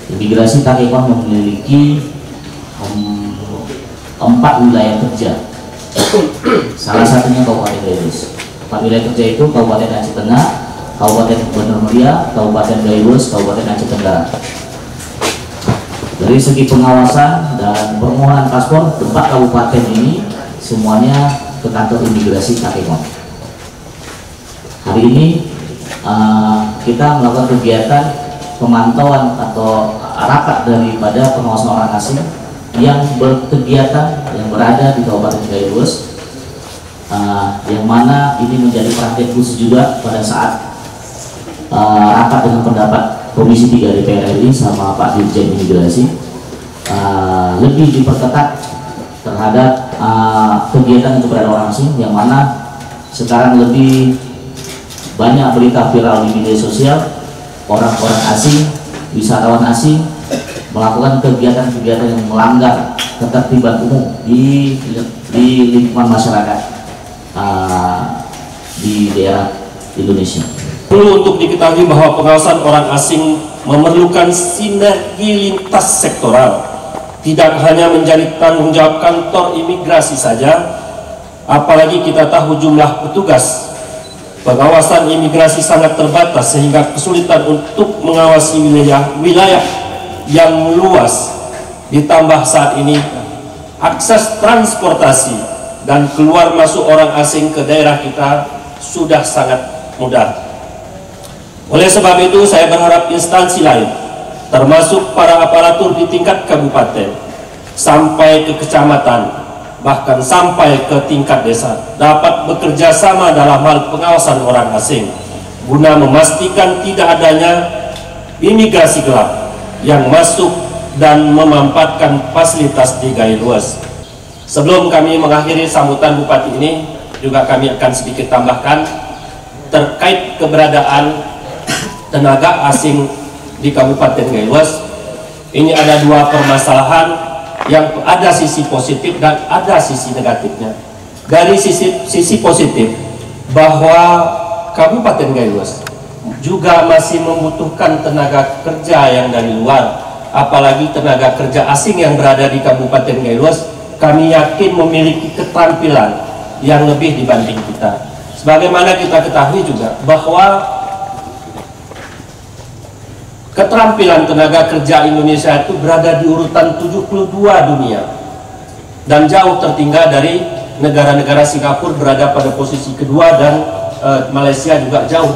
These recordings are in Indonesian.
Imigrasi Takekon memiliki 4 wilayah kerja. Salah satunya Kabupaten Gayus. 4 wilayah kerja itu Kabupaten Aceh Tengah, Kabupaten Bener Meriah, Kabupaten Gayus, Kabupaten Aceh Tenggara. Dari segi pengawasan dan permohonan paspor, 4 kabupaten ini semuanya ke kantor imigrasi Takekon. Hari ini kita melakukan kegiatan pemantauan atau rapat daripada pengawasan orang asing yang berkegiatan yang berada di Kabupaten Gayus, yang mana ini menjadi perhatian khusus juga pada saat rapat dengan pendapat Komisi 3 DPR RI sama Pak Dirjen Imigrasi, lebih diperketat terhadap kegiatan untuk berada orang asing, yang mana sekarang lebih banyak berita viral di media sosial orang-orang asing, wisatawan asing melakukan kegiatan-kegiatan yang melanggar ketertiban umum di lingkungan masyarakat di daerah Indonesia. Perlu untuk diketahui bahwa pengawasan orang asing memerlukan sinergi lintas sektoral, tidak hanya menjadi tanggung jawab kantor imigrasi saja, apalagi kita tahu jumlah petugas pengawasan imigrasi sangat terbatas sehingga kesulitan untuk mengawasi wilayah yang luas. Ditambah saat ini akses transportasi dan keluar masuk orang asing ke daerah kita sudah sangat mudah. Oleh sebab itu saya berharap instansi lain, termasuk para aparatur di tingkat kabupaten sampai ke kecamatan, bahkan sampai ke tingkat desa, dapat bekerja sama dalam hal pengawasan orang asing guna memastikan tidak adanya imigrasi gelap yang masuk dan memanfaatkan fasilitas di Gayus. Sebelum kami mengakhiri sambutan Bupati ini, juga kami akan sedikit tambahkan terkait keberadaan tenaga asing di Kabupaten Gayus. Ini ada 2 permasalahan yang ada sisi positif dan ada sisi negatifnya. Dari sisi positif, bahwa Kabupaten Gayus juga masih membutuhkan tenaga kerja yang dari luar, apalagi tenaga kerja asing yang berada di Kabupaten Gayus. Kami yakin memiliki keterampilan yang lebih dibanding kita. Sebagaimana kita ketahui juga bahwa keterampilan tenaga kerja Indonesia itu berada di urutan 72 dunia dan jauh tertinggal dari negara-negara Singapura berada pada posisi kedua, dan Malaysia juga jauh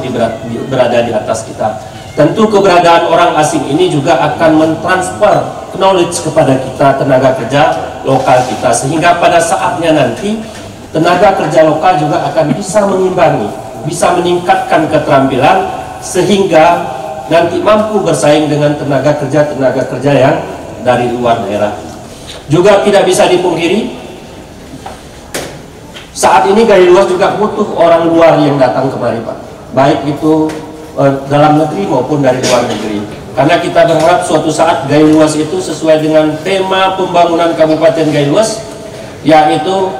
berada di atas kita. Tentu keberadaan orang asing ini juga akan mentransfer knowledge kepada kita, tenaga kerja lokal kita, sehingga pada saatnya nanti tenaga kerja lokal juga akan bisa mengimbangi, bisa meningkatkan keterampilan sehingga nanti mampu bersaing dengan tenaga kerja yang dari luar daerah. Juga tidak bisa dipungkiri, saat ini Gayus juga butuh orang luar yang datang kemari, Pak, baik itu dalam negeri maupun dari luar negeri. Karena kita berharap suatu saat Gayus itu sesuai dengan tema pembangunan Kabupaten Gayus, yaitu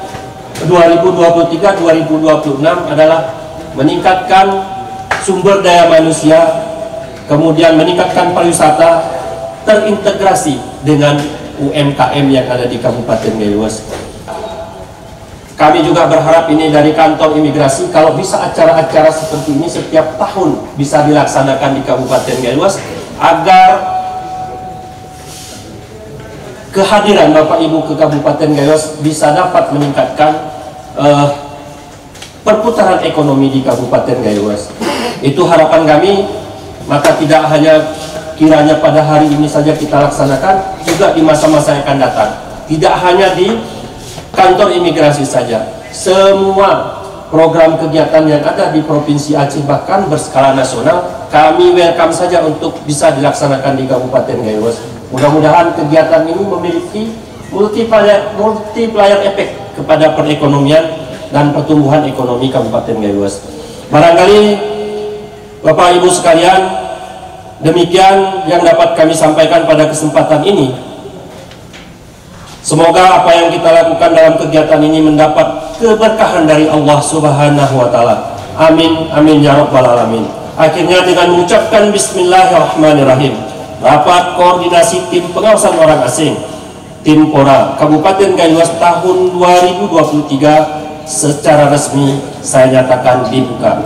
2023-2026 adalah meningkatkan sumber daya manusia, kemudian meningkatkan pariwisata, terintegrasi dengan UMKM yang ada di Kabupaten Gayus. Kami juga berharap ini dari kantor imigrasi, kalau bisa acara-acara seperti ini setiap tahun bisa dilaksanakan di Kabupaten Gayus, agar kehadiran Bapak Ibu ke Kabupaten Gayus bisa dapat meningkatkan perputaran ekonomi di Kabupaten Gayus. Itu harapan kami. Maka tidak hanya kiranya pada hari ini saja kita laksanakan, juga di masa-masa yang akan datang. Tidak hanya di kantor imigrasi saja, semua program kegiatan yang ada di Provinsi Aceh bahkan berskala nasional, kami welcome saja untuk bisa dilaksanakan di Kabupaten Gayus. Mudah-mudahan kegiatan ini memiliki multiplier efek kepada perekonomian dan pertumbuhan ekonomi Kabupaten Gayus. Barangkali Bapak Ibu sekalian, demikian yang dapat kami sampaikan pada kesempatan ini. Semoga apa yang kita lakukan dalam kegiatan ini mendapat keberkahan dari Allah Subhanahu wa Ta'ala. Amin, amin ya rabbal alamin. Akhirnya dengan mengucapkan bismillahirrahmanirrahim. Rapat Koordinasi Tim Pengawasan Orang Asing Tim Pora Kabupaten Kaliluas tahun 2023 secara resmi saya nyatakan dibuka.